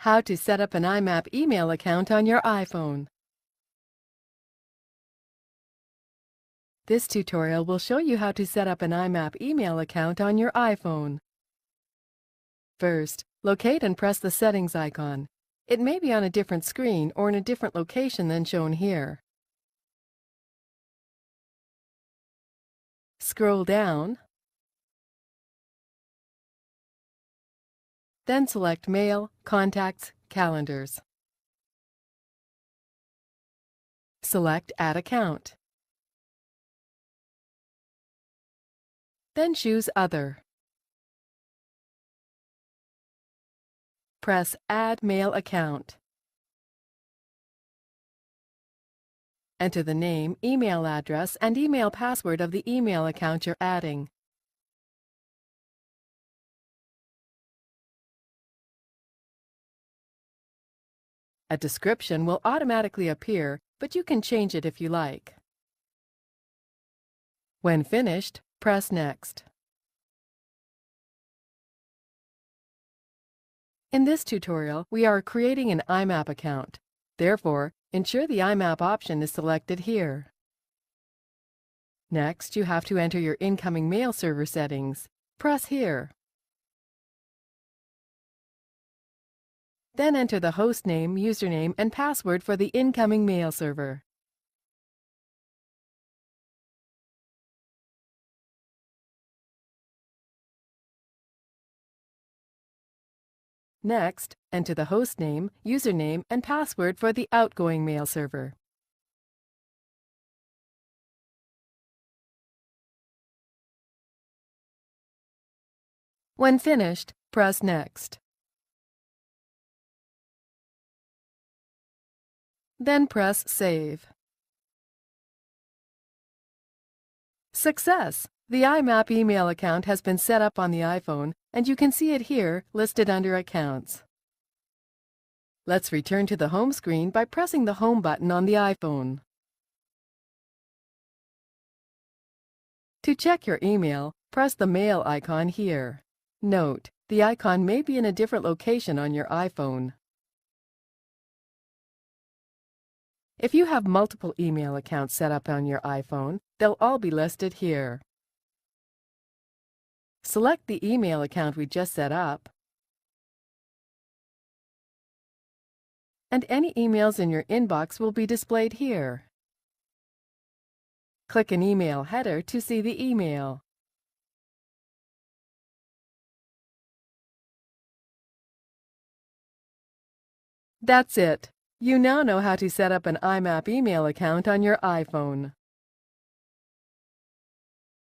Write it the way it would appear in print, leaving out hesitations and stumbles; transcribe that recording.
How to set up an IMAP email account on your iPhone. This tutorial will show you how to set up an IMAP email account on your iPhone. First, locate and press the settings icon. It may be on a different screen or in a different location than shown here. Scroll down, then select Mail, Contacts, Calendars. Select Add Account. Then choose Other. Press Add Mail Account. Enter the name, email address, and email password of the email account you're adding. A description will automatically appear, but you can change it if you like. When finished, press Next. In this tutorial, we are creating an IMAP account. Therefore, ensure the IMAP option is selected here. Next, you have to enter your incoming mail server settings. Press here. Then enter the host name, username, and password for the incoming mail server. Next, enter the host name, username, and password for the outgoing mail server. When finished, press Next. Then press Save. Success! The IMAP email account has been set up on the iPhone, and you can see it here, listed under Accounts. Let's return to the home screen by pressing the Home button on the iPhone. To check your email, press the Mail icon here. Note, the icon may be in a different location on your iPhone. If you have multiple email accounts set up on your iPhone, they'll all be listed here. Select the email account we just set up, and any emails in your inbox will be displayed here. Click an email header to see the email. That's it. You now know how to set up an IMAP email account on your iPhone.